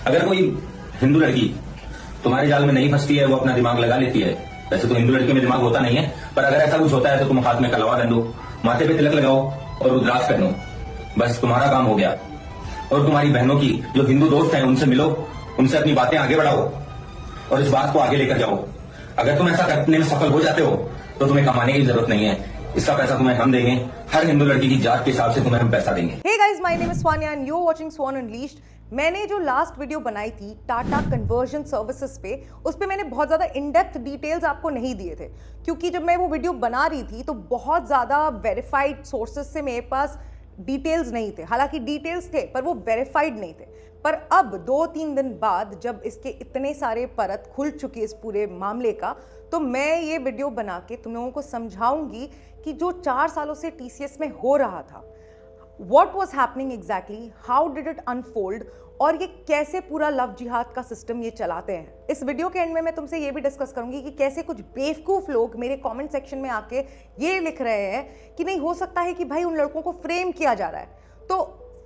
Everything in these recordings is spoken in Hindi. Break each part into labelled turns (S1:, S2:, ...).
S1: अगर कोई हिंदू लड़की तुम्हारे जाल में नहीं फंसती है, वो अपना दिमाग लगा लेती है। वैसे तो हिंदू लड़की में दिमाग होता नहीं है, पर अगर ऐसा कुछ होता है तो तुम हाथ में कलवा बंधो, माथे पे तिलक लगाओ और रुद्राक्ष पहनो, बस तुम्हारा काम हो गया। और तुम्हारी बहनों की जो हिंदू दोस्त हैं उनसे मिलो, उनसे अपनी बातें आगे बढ़ाओ और इस बात को आगे लेकर जाओ। अगर तुम ऐसा करने में सफल हो जाते हो तो तुम्हें कमाने की जरूरत नहीं है, इसका पैसा तुम्हें हम देंगे। हर हिंदू लड़की की जात के हिसाब से तुम्हें हम पैसा देंगे।
S2: Hey guys, my name is Swanya and you're watching Swan Unleashed। मैंने जो लास्ट वीडियो बनाई थी टाटा कन्वर्जन सर्विसेज पे, उस पे मैंने बहुत ज़्यादा इन डेप्थ डिटेल्स आपको नहीं दिए थे, क्योंकि जब मैं वो वीडियो बना रही थी तो बहुत ज़्यादा वेरीफाइड सोर्सेज से मेरे पास डिटेल्स नहीं थे। हालांकि डिटेल्स थे पर वो वेरीफाइड नहीं थे। पर अब 2-3 दिन बाद जब इसके इतने सारे परत खुल चुकी है इस पूरे मामले का, तो मैं ये वीडियो बना के तुम लोगों को समझाऊंगी कि जो 4 सालों से टीसीएस में हो रहा था, what was happening exactly, how did it unfold, और ये कैसे पूरा लव जिहाद का सिस्टम ये चलाते हैं। इस वीडियो के एंड में मैं तुमसे ये भी डिस्कस करूंगी कि कैसे कुछ बेवकूफ लोग मेरे कमेंट सेक्शन में आके ये लिख रहे हैं कि नहीं हो सकता है कि भाई उन लड़कों को फ्रेम किया जा रहा है। तो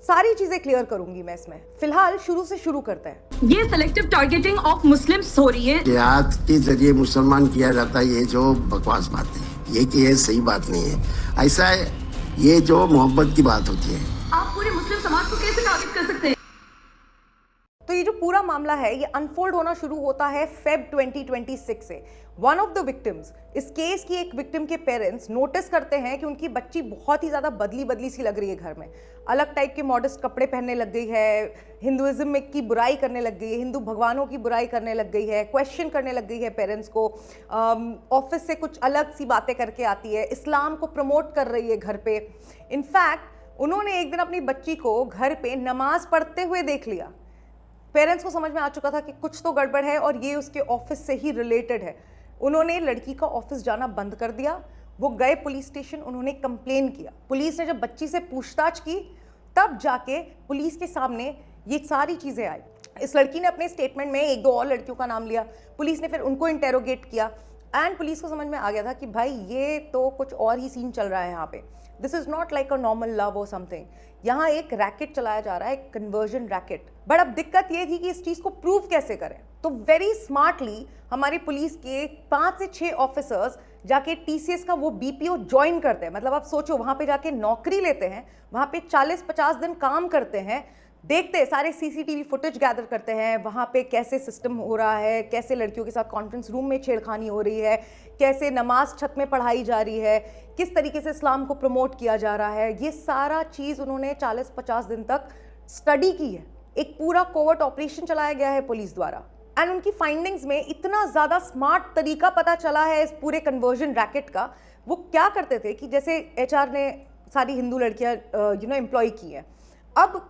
S2: सारी चीजें क्लियर करूंगी मैं इसमें। फिलहाल शुरू से शुरू करते हैं।
S3: ये सेलेक्टिव टारगेटिंग ऑफ मुस्लिम्स हो रही है।
S4: जिहाद के जरिए मुसलमान किया जाता है, ये जो बकवास बात है, ये कि ये सही बात नहीं है। ऐसा है, ये जो मोहब्बत की बात होती है।
S3: आप पूरे मुस्लिम समाज को कैसे टारगेट कर सकते हैं?
S2: तो ये जो पूरा मामला है ये अनफोल्ड होना शुरू होता है फेब 2026 से। वन ऑफ द विक्टिम्स, इस केस की एक विक्टिम के पेरेंट्स नोटिस करते हैं कि उनकी बच्ची बहुत ही ज़्यादा बदली बदली सी लग रही है घर में। अलग टाइप के मॉडर्स्ट कपड़े पहनने लग गई है, हिंदुइज्म में की बुराई करने लग गई है, हिंदू भगवानों की बुराई करने लग गई है, क्वेश्चन करने लग गई है पेरेंट्स को, ऑफिस से कुछ अलग सी बातें करके आती है, इस्लाम को प्रमोट कर रही है घर पे। इनफैक्ट उन्होंने एक दिन अपनी बच्ची को घर पे नमाज पढ़ते हुए देख लिया। पेरेंट्स को समझ में आ चुका था कि कुछ तो गड़बड़ है और ये उसके ऑफिस से ही रिलेटेड है। उन्होंने लड़की का ऑफिस जाना बंद कर दिया। वो गए पुलिस स्टेशन, उन्होंने कंप्लेन किया। पुलिस ने जब बच्ची से पूछताछ की तब जाके पुलिस के सामने ये सारी चीज़ें आई। इस लड़की ने अपने स्टेटमेंट में 1-2 और लड़कियों का नाम लिया। पुलिस ने फिर उनको इंटेरोगेट किया एंड पुलिस को समझ में आ गया था कि भाई ये तो कुछ और ही सीन चल रहा है यहाँ पे। This is not like a normal love और समथिंग। यहाँ एक रैकेट चलाया जा रहा है, एक कन्वर्जन रैकेट। बट अब दिक्कत ये थी कि इस चीज़ को प्रूव कैसे करें। तो वेरी स्मार्टली हमारी पुलिस के 5 से 6 ऑफिसर्स जाके टीसीएस का वो बीपीओ ज्वाइन करते हैं। मतलब आप सोचो, वहाँ पे जाके नौकरी लेते हैं, वहाँ पे 40-50 दिन काम करते हैं, देखते हैं, सारे सीसीटीवी फुटेज गैदर करते हैं, वहाँ पे कैसे सिस्टम हो रहा है, कैसे लड़कियों के साथ कॉन्फ्रेंस रूम में छेड़खानी हो रही है, कैसे नमाज छत में पढ़ाई जा रही है, किस तरीके से इस्लाम को प्रमोट किया जा रहा है। ये सारा चीज़ उन्होंने 40-50 दिन तक स्टडी की है। एक पूरा कोवर्ट ऑपरेशन चलाया गया है पुलिस द्वारा। एंड उनकी फाइंडिंग्स में इतना ज़्यादा स्मार्ट तरीका पता चला है इस पूरे कन्वर्जन रैकेट का। वो क्या करते थे कि जैसे एचआर ने सारी हिंदू लड़कियाँ एम्प्लॉय की हैं। अब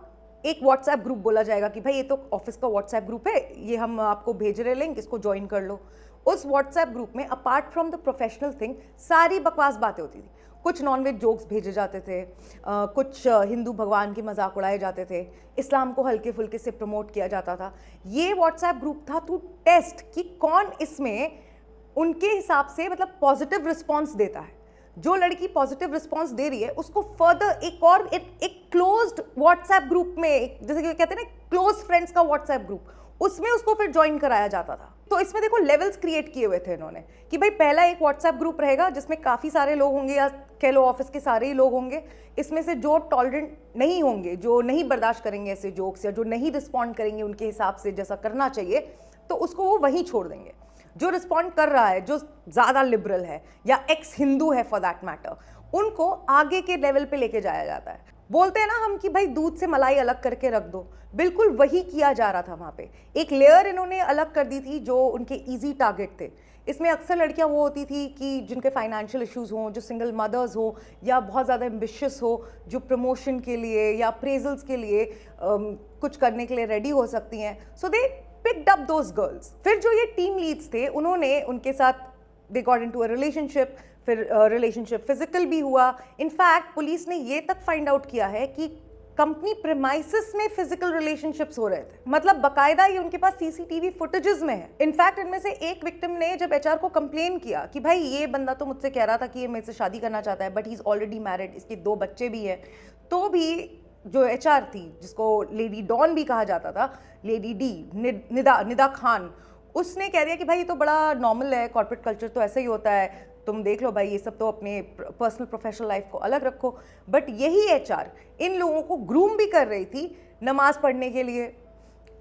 S2: एक व्हाट्सएप ग्रुप बोला जाएगा कि भाई ये तो ऑफिस का व्हाट्सएप ग्रुप है, ये हम आपको भेज रहे लिंक, इसको ज्वाइन कर लो। उस व्हाट्सएप ग्रुप में apart from the professional thing सारी बकवास बातें होती थी। कुछ नॉनवेज जोक्स भेजे जाते थे, कुछ हिंदू भगवान के मजाक उड़ाए जाते थे, इस्लाम को हल्के फुल्के से प्रमोट किया जाता था। ये व्हाट्सएप ग्रुप था टू टेस्ट कि कौन इसमें उनके हिसाब से मतलब पॉजिटिव रिस्पॉन्स देता है। जो लड़की पॉजिटिव रिस्पॉन्स दे रही है उसको फर्दर एक क्लोज्ड व्हाट्सएप ग्रुप में, जैसे कि कहते हैं ना क्लोज फ्रेंड्स का व्हाट्सएप ग्रुप, उसमें उसको फिर ज्वाइन कराया जाता था। तो इसमें देखो लेवल्स क्रिएट किए हुए थे इन्होंने कि भाई पहला एक व्हाट्सएप ग्रुप रहेगा जिसमें काफ़ी सारे लोग होंगे, या कह लो ऑफिस के सारे ही लोग होंगे। इसमें से जो टॉलरेंट नहीं होंगे, जो नहीं बर्दाश्त करेंगे ऐसे जोक्स, या जो नहीं रिस्पॉन्ड करेंगे उनके हिसाब से जैसा करना चाहिए, तो उसको वो वहीं छोड़ देंगे। जो रिस्पॉन्ड कर रहा है, जो ज़्यादा लिबरल है या एक्स हिंदू है फॉर दैट मैटर, उनको आगे के लेवल पे लेके जाया जाता है। बोलते हैं ना हम कि भाई दूध से मलाई अलग करके रख दो, बिल्कुल वही किया जा रहा था वहाँ पे। एक लेयर इन्होंने अलग कर दी थी जो उनके इजी टारगेट थे। इसमें अक्सर लड़कियाँ वो होती थी कि जिनके फाइनेंशियल इश्यूज हों, जो सिंगल मदर्स हो, या बहुत ज़्यादा एम्बिशियस हो, जो प्रमोशन के लिए या अप्रेजल्स के लिए कुछ करने के लिए रेडी हो सकती हैं। सो दे picked up those girls। फिर जो ये टीम लीड्स थे उन्होंने उनके साथ they got into a relationship, फिर रिलेशनशिप फिजिकल भी हुआ। इनफैक्ट पुलिस ने ये तक फाइंड आउट किया है कि कंपनी प्रेमाइसिस में फिजिकल रिलेशनशिप्स हो रहे थे। मतलब बकायदा ये उनके पास सीसीटीवी फुटेजेस में है। इनफैक्ट इनमें से एक विक्टिम ने जब एचआर को कंप्लेन किया कि भाई ये बंदा तो मुझसे कह रहा था कि ये मेरे से शादी करना चाहता है, but he is already married, इसके 2 बच्चे भी हैं, तो भी जो एचआर थी, जिसको लेडी डॉन भी कहा जाता था, लेडी डी, निदा खान, उसने कह दिया कि भाई ये तो बड़ा नॉर्मल है, कॉर्पोरेट कल्चर तो ऐसा ही होता है, तुम देख लो भाई, ये सब तो अपने पर्सनल प्रोफेशनल लाइफ को अलग रखो। बट यही एचआर इन लोगों को ग्रूम भी कर रही थी नमाज पढ़ने के लिए,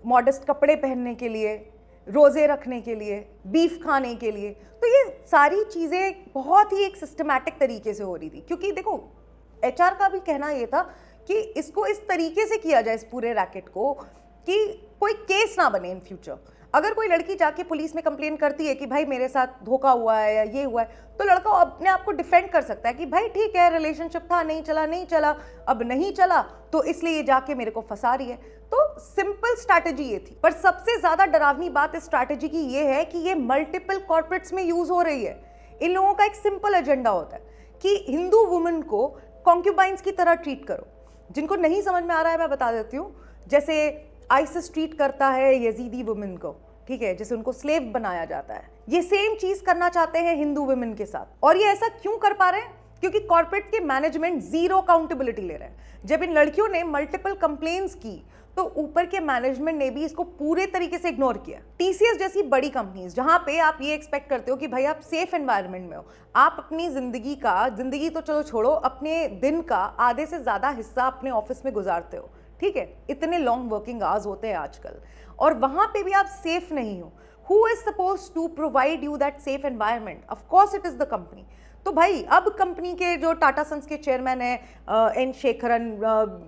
S2: मॉडेस्ट कपड़े पहनने के लिए, रोज़े रखने के लिए, बीफ खाने के लिए। तो ये सारी चीज़ें बहुत ही एक सिस्टमैटिक तरीके से हो रही थी, क्योंकि देखो एचआर का भी कहना ये था कि इसको इस तरीके से किया जाए, इस पूरे रैकेट को, कि कोई केस ना बने इन फ्यूचर। अगर कोई लड़की जाके पुलिस में कंप्लेन करती है कि भाई मेरे साथ धोखा हुआ है या ये हुआ है, तो लड़का अपने आप को डिफेंड कर सकता है कि भाई ठीक है, रिलेशनशिप था, नहीं चला, अब नहीं चला तो इसलिए ये जाके मेरे को फंसा रही है। तो सिंपल स्ट्रैटेजी ये थी। पर सबसे ज्यादा डरावनी बात इस स्ट्रैटेजी की ये है कि ये मल्टीपल कॉर्पोरेट्स में यूज हो रही है। इन लोगों का एक सिंपल एजेंडा होता है कि हिंदू वुमेन को कॉन्क्यूबाइंस की तरह ट्रीट करो। जिनको नहीं समझ में आ रहा है मैं बता देती हूँ, जैसे आइसिस ट्रीट करता है यजीदी वुमेन को, ठीक है, जैसे उनको स्लेव बनाया जाता है, ये सेम चीज करना चाहते हैं हिंदू वुमेन के साथ। और ये ऐसा क्यों कर पा रहे हैं? क्योंकि कॉर्पोरेट के मैनेजमेंट जीरो अकाउंटेबिलिटी ले रहे हैं। जब इन लड़कियों ने मल्टीपल कंप्लेंट्स की तो ऊपर के मैनेजमेंट ने भी इसको पूरे तरीके से इग्नोर किया। टीसीएस जैसी बड़ी कंपनीज, जहां पे आप ये एक्सपेक्ट करते हो कि भाई आप सेफ एनवायरनमेंट में हो, आप अपनी जिंदगी तो चलो छोड़ो, अपने दिन का आधे से ज्यादा हिस्सा अपने ऑफिस में गुजारते हो, ठीक है, इतने लॉन्ग वर्किंग आवर्स होते हैं आजकल, और वहां पे भी आप सेफ नहीं हो। Who is supposed to provide you that safe environment? Of course it is the company. तो भाई अब कंपनी के जो टाटा सन्स के चेयरमैन है एन शेखरन,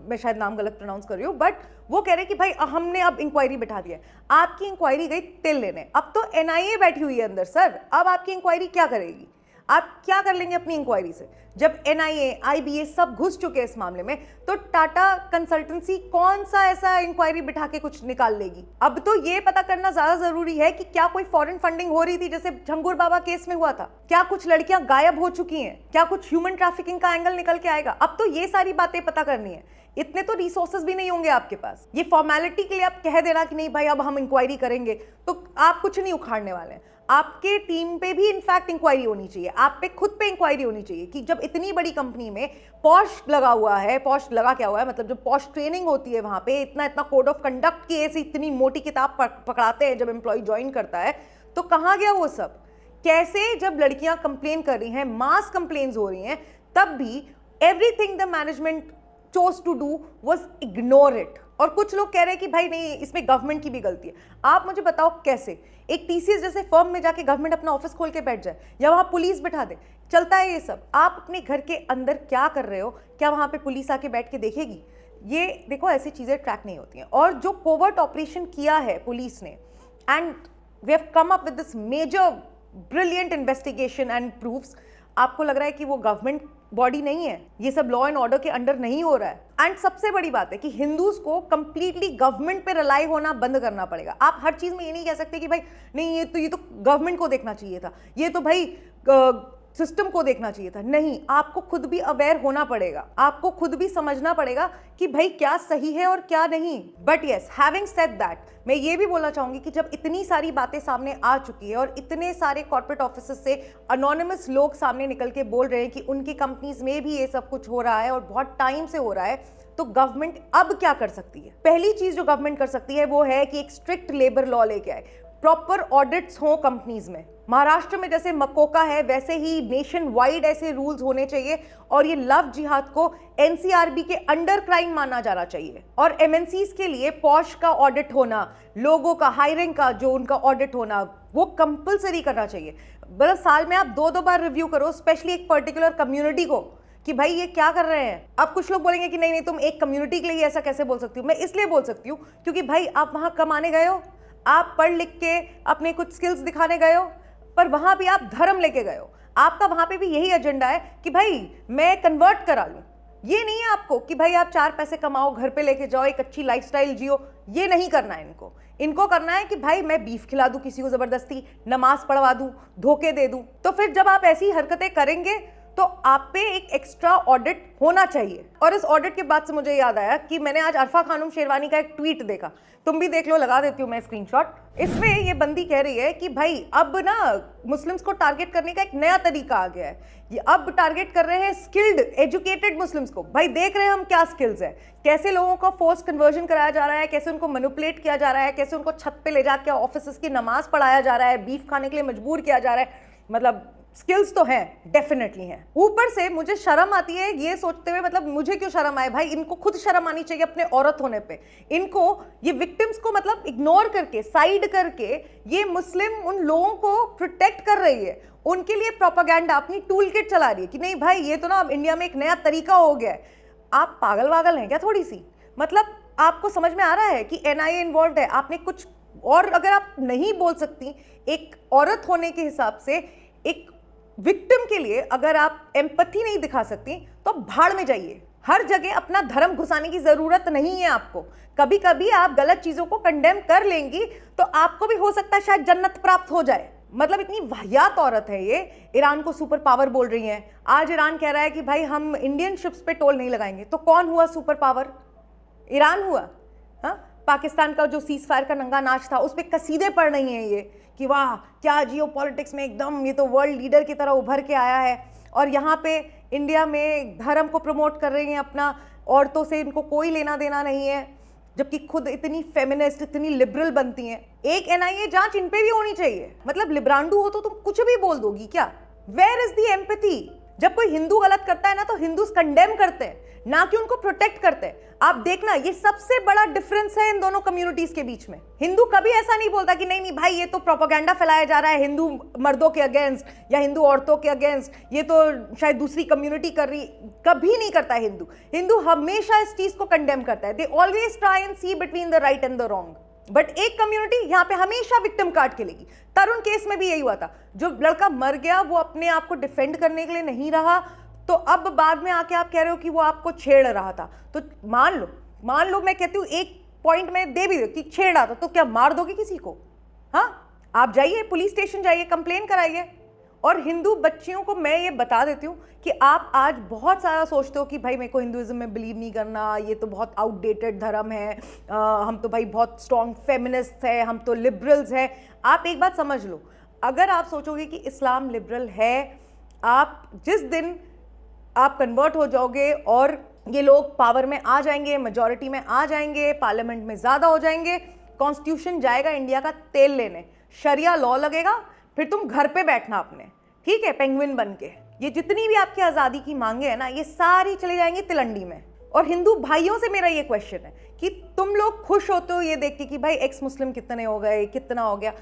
S2: मैं शायद नाम गलत प्रोनाउंस कर रही हूँ, बट वो कह रहे कि भाई हमने अब इंक्वायरी बिठा दिया है। आपकी इंक्वायरी गई तेल लेने, अब तो एनआईए बैठी हुई है अंदर सर, अब आपकी इंक्वायरी क्या करेगी? आप क्या कर लेंगे अपनी इंक्वायरी से? जब एनआईए, आईबीए सब घुस चुके हैं इस मामले में, तो टाटा कंसल्टेंसी कौन सा ऐसा इंक्वायरी बिठा के कुछ निकाल लेगी? अब तो ये पता करना ज्यादा जरूरी है कि क्या कोई फॉरेन फंडिंग हो रही थी जैसे झंगूर बाबा केस में हुआ था? क्या कुछ लड़कियां गायब हो चुकी हैं? क्या कुछ ह्यूमन ट्रैफिकिंग का एंगल निकल के आएगा? अब तो ये सारी बातें पता करनी है। इतने तो रिसोर्सेज भी नहीं होंगे आपके पास। ये फॉर्मेलिटी के लिए आप कह देना कि नहीं भाई अब हम इंक्वायरी करेंगे, तो आप कुछ नहीं उखाड़ने वाले हैं। आपके टीम पे भी इनफैक्ट इंक्वायरी होनी चाहिए, आप पे खुद पे इंक्वायरी होनी चाहिए कि जब इतनी बड़ी कंपनी में पॉश लगा हुआ है, पॉश लगा क्या हुआ है, मतलब जो पॉश ट्रेनिंग होती है वहां पे, इतना कोड ऑफ कंडक्ट की ऐसी इतनी मोटी किताब पकड़ाते हैं जब एम्प्लॉय ज्वाइन करता है, तो कहाँ गया वो सब? कैसे जब लड़कियां कंप्लेन कर रही हैं, मास कंप्लेन्स हो रही हैं, तब भी everything the management chose to do was ignore it। और कुछ लोग कह रहे हैं कि भाई नहीं, इसमें गवर्नमेंट की भी गलती है। आप मुझे बताओ कैसे एक टीसीएस जैसे फर्म में जाके गवर्नमेंट अपना ऑफिस खोल के बैठ जाए या वहां पुलिस बिठा दे? चलता है ये सब। आप अपने घर के अंदर क्या कर रहे हो, क्या वहां पे पुलिस आके बैठ के देखेगी? ये देखो, ऐसी चीजें ट्रैक नहीं होती हैं। और जो कोवर्ट ऑपरेशन किया है पुलिस ने, and we have come up with this major brilliant investigation and proofs, आपको लग रहा है कि वो गवर्नमेंट बॉडी नहीं है, ये सब लॉ एंड ऑर्डर के अंडर नहीं हो रहा है। एंड सबसे बड़ी बात है कि हिंदूज को कंप्लीटली गवर्नमेंट पे रिलाई होना बंद करना पड़ेगा। आप हर चीज में ये नहीं कह सकते कि भाई नहीं ये तो गवर्नमेंट को देखना चाहिए था, ये तो भाई सिस्टम को देखना चाहिए था। नहीं, आपको खुद भी अवेयर होना पड़ेगा, आपको खुद भी समझना पड़ेगा कि भाई क्या सही है और क्या नहीं। But yes, having said that, मैं ये भी बोलना चाहूंगी कि जब इतनी सारी बातें सामने आ चुकी है और इतने सारे कॉर्पोरेट ऑफिसेस से अनोनिमस लोग सामने निकल के बोल रहे हैं कि उनकी कंपनीज में भी ये सब कुछ हो रहा है और बहुत टाइम से हो रहा है, तो गवर्नमेंट अब क्या कर सकती है? पहली चीज जो गवर्नमेंट कर सकती है वो है कि एक स्ट्रिक्ट लेबर लॉ लेके आए, प्रॉपर ऑडिट्स हो कंपनीज में। महाराष्ट्र में जैसे मकोका है वैसे ही नेशन वाइड ऐसे रूल्स होने चाहिए, और ये लव जिहाद को एनसीआरबी के अंडर क्राइम माना जाना चाहिए। और एमएनसीज के लिए पॉश का ऑडिट होना, लोगों का हायरिंग का जो उनका ऑडिट होना, वो कंपलसरी करना चाहिए। मतलब साल में आप 2-2 बार रिव्यू करो, स्पेशली एक पर्टिकुलर कम्युनिटी को, कि भाई ये क्या कर रहे हैं। अब कुछ लोग बोलेंगे कि नहीं नहीं तुम एक कम्युनिटी के लिए ऐसा कैसे बोल सकती हो? मैं इसलिए बोल सकती हूँ क्योंकि भाई आप वहां कमाने गए हो, आप पढ़ लिख के अपने कुछ स्किल्स दिखाने गए हो, पर वहां भी आप धर्म लेके गए हो। आपका वहां पे भी यही एजेंडा है कि भाई मैं कन्वर्ट करा लूं। ये नहीं है आपको कि भाई आप 4 पैसे कमाओ, घर पे लेके जाओ, एक अच्छी लाइफस्टाइल जियो। ये नहीं करना है इनको करना है कि भाई मैं बीफ खिला दूं किसी को जबरदस्ती, नमाज पढ़वा दूं, धोखे दे दूं। तो फिर जब आप ऐसी हरकतें करेंगे तो आप पे एक एक्स्ट्रा ऑडिट होना चाहिए। और इस ऑडिट के बाद से मुझे याद आया कि मैंने आज अरफा खानम शेरवानी का एक ट्वीट देखा, तुम भी देख लो, लगा देती हूँ मैं स्क्रीनशॉट। इसमें ये बंदी कह रही है कि भाई अब ना मुस्लिम्स को टारगेट करने का एक नया तरीका आ गया है, ये अब टारगेट कर रहे हैं स्किल्ड एजुकेटेड मुस्लिम्स को। भाई देख रहे हैं हम क्या स्किल्स है, कैसे लोगों का फोर्स कन्वर्जन कराया जा रहा है, कैसे उनको मैनिपुलेट किया जा रहा है, कैसे उनको छत पे ले जाके ऑफिस की नमाज पढ़ाया जा रहा है, बीफ खाने के लिए मजबूर किया जा रहा है। मतलब स्किल्स तो हैं, डेफिनेटली हैं। ऊपर से मुझे शर्म आती है ये सोचते हुए, मतलब मुझे क्यों शर्म आए भाई, इनको खुद शर्म आनी चाहिए अपने औरत होने पे। इनको ये विक्टिम्स को मतलब इग्नोर करके, साइड करके ये मुस्लिम उन लोगों को प्रोटेक्ट कर रही है, उनके लिए प्रोपेगेंडा अपनी टूल किट चला रही है कि नहीं भाई ये तो ना अब इंडिया में एक नया तरीका हो गया है। आप पागल वागल हैं क्या थोड़ी सी? मतलब आपको समझ में आ रहा है कि एनआईए इन्वॉल्व है, आपने कुछ और अगर आप नहीं बोल सकती एक औरत होने के हिसाब से, एक विक्टिम के लिए अगर आप एम्पैथी नहीं दिखा सकती तो भाड़ में जाइए। हर जगह अपना धर्म घुसाने की जरूरत नहीं है आपको। कभी कभी आप गलत चीजों को कंडेम कर लेंगी तो आपको भी हो सकता है शायद जन्नत प्राप्त हो जाए। मतलब इतनी वाहियात औरत है ये, ईरान को सुपर पावर बोल रही है। आज ईरान कह रहा है कि भाई हम इंडियन शिप्स पे टोल नहीं लगाएंगे, तो कौन हुआ सुपर पावर? ईरान हुआ। हाँ, पाकिस्तान का जो सीज फायर का नंगा नाच था उस पर कसीदे पढ़ रही हैं ये कि वाह क्या जियो पॉलिटिक्स में एकदम ये तो वर्ल्ड लीडर की तरह उभर के आया है। और यहाँ पे इंडिया में धर्म को प्रमोट कर रही हैं अपना, औरतों से इनको कोई लेना देना नहीं है, जबकि खुद इतनी फेमिनिस्ट, इतनी लिबरल बनती हैं। एक एनआईए जांच इन पे भी होनी चाहिए। मतलब लिब्रांडू हो तो तुम कुछ भी बोल दोगी क्या? Where is the empathy? जब कोई हिंदू गलत करता है ना तो हिंदूज कंडेम करते हैं, ना कि उनको प्रोटेक्ट करते हैं। आप देखना ये सबसे बड़ा डिफरेंस है इन दोनों कम्युनिटीज के बीच में। हिंदू कभी ऐसा नहीं बोलता कि नहीं नहीं भाई ये तो प्रोपेगेंडा फैलाया जा रहा है हिंदू मर्दों के अगेंस्ट या हिंदू औरतों के अगेंस्ट, ये तो शायद दूसरी कम्युनिटी कर रही। कभी नहीं करता है हिंदू। हिंदू हमेशा इस चीज को कंडेम करता है। They always try and see between the right and the wrong. But एक कम्युनिटी यहाँ पे हमेशा विक्टिम कार्ड खेलेगी। तरुण केस में भी यही हुआ था, जो लड़का मर गया वो अपने आप को डिफेंड करने के लिए नहीं रहा, तो अब बाद में आके आप कह रहे हो कि वो आपको छेड़ रहा था। तो मान लो मैं कहती हूँ एक पॉइंट में दे भी दो कि छेड़ रहा था, तो क्या मार दोगे किसी को? हाँ, आप जाइए पुलिस स्टेशन जाइए, कंप्लेन कराइए। और हिंदू बच्चियों को मैं ये बता देती हूँ कि आप आज बहुत सारा सोचते हो कि भाई मेरे को हिंदुइज्म में बिलीव नहीं करना, ये तो बहुत आउटडेटेड धर्म है, हम तो भाई बहुत स्ट्रॉन्ग फेमिनिस्ट है, हम तो लिबरल्स हैं। आप एक बात समझ लो, अगर आप सोचोगे कि इस्लाम लिबरल है, आप जिस दिन आप कन्वर्ट हो जाओगे और ये लोग पावर में आ जाएंगे, मेजॉरिटी में आ जाएंगे, पार्लियामेंट में ज़्यादा हो जाएंगे, कॉन्स्टिट्यूशन जाएगा इंडिया का तेल लेने, शरिया लॉ लगेगा, फिर तुम घर पे बैठना अपने, ठीक है, पेंगुइन बन के। ये जितनी भी आपकी आज़ादी की मांगे हैं ना, ये सारी चली जाएंगी तिलंडी में। और हिंदू भाइयों से मेरा ये क्वेश्चन है कि तुम लोग खुश होते हो ये देख के कि भाई एक्स मुस्लिम कितने हो गए, कितना हो गया।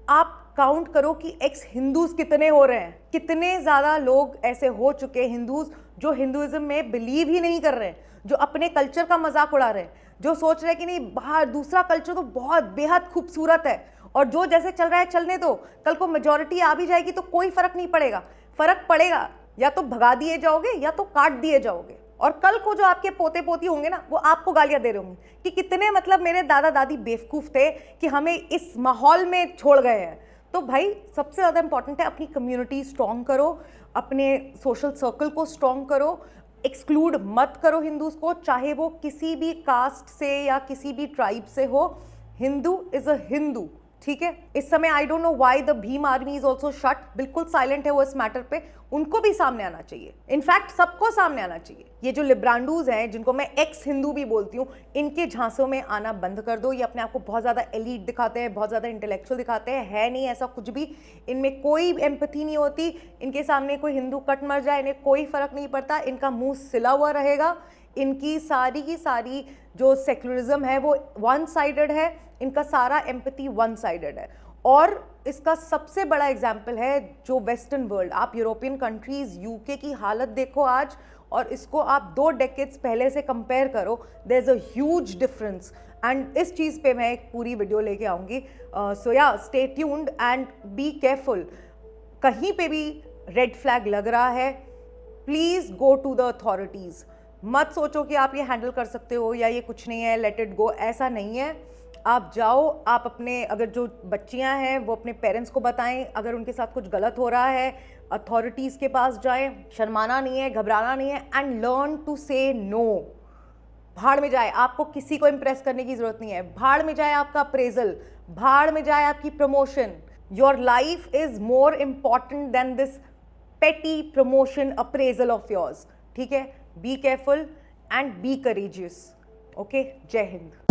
S2: आप काउंट करो कि एक्स हिंदूज कितने हो रहे हैं। कितने ज़्यादा लोग ऐसे हो चुके हैं हिंदूज जो हिंदुइज्म में बिलीव ही नहीं कर रहे हैं, जो अपने कल्चर का मजाक उड़ा रहे हैं, जो सोच रहे हैं कि नहीं बाहर दूसरा कल्चर तो बहुत बेहद खूबसूरत है और जो जैसे चल रहा है चलने दो, कल को मेजॉरिटी आ भी जाएगी तो कोई फर्क नहीं पड़ेगा। फर्क पड़ेगा या तो भगा दिए जाओगे या तो काट दिए जाओगे। और कल को जो आपके पोते पोती होंगे ना, वो आपको गालियां दे रहे होंगे कि कितने मतलब मेरे दादा दादी बेवकूफ़ थे कि हमें इस माहौल में छोड़ गए हैं। तो भाई सबसे ज़्यादा इंपॉर्टेंट है अपनी कम्युनिटी स्ट्रॉन्ग करो, अपने सोशल सर्कल को स्ट्रॉन्ग करो, एक्सक्लूड मत करो हिंदूज को, चाहे वो किसी भी कास्ट से या किसी भी ट्राइब से हो। हिंदू इज़ अ हिंदू, ठीक है। इस समय I don't know why the Bhim army is also shut, बिल्कुल साइलेंट है वो इस मैटर पे। उनको भी सामने आना चाहिए, इनफैक्ट सबको सामने आना चाहिए। ये जो लिब्रांडूज हैं जिनको मैं एक्स हिंदू भी बोलती हूँ, इनके झांसों में आना बंद कर दो। ये अपने आप को बहुत ज़्यादा एलीट दिखाते हैं, बहुत ज़्यादा इंटेलेक्चुअल दिखाते हैं, है नहीं ऐसा कुछ भी। इनमें कोई एम्पैथी नहीं होती। इनके सामने कोई हिंदू कट मर जाए इन्हें कोई फ़र्क नहीं पड़ता, इनका मुँह सिला हुआ रहेगा। इनकी सारी की सारी जो सेक्युलरिज्म है वो वन साइडेड है, इनका सारा एम्पैथी वन साइडेड है। और इसका सबसे बड़ा एग्जाम्पल है जो वेस्टर्न वर्ल्ड, आप यूरोपियन कंट्रीज़, यूके की हालत देखो आज, और इसको आप 2 डेकेड्स पहले से कंपेयर करो, there is a huge difference. And इस चीज़ पे मैं एक पूरी वीडियो लेके आऊँगी। So yeah stay tuned and be careful. कहीं पे भी रेड फ्लैग लग रहा है, please go to the authorities. मत सोचो कि आप ये हैंडल कर सकते हो या ये कुछ नहीं है, लेट इट गो, ऐसा नहीं है। आप जाओ, आप अपने, अगर जो बच्चियां हैं वो अपने पेरेंट्स को बताएं, अगर उनके साथ कुछ गलत हो रहा है अथॉरिटीज़ के पास जाएं, शर्माना नहीं है, घबराना नहीं है, एंड लर्न टू से नो। भाड़ में जाए, आपको किसी को इम्प्रेस करने की जरूरत नहीं है। भाड़ में जाए आपका अप्रेजल, भाड़ में जाए आपकी promotion. Your life is more important than this petty promotion appraisal of yours. ठीक है, be careful and be courageous. Okay, जय हिंद।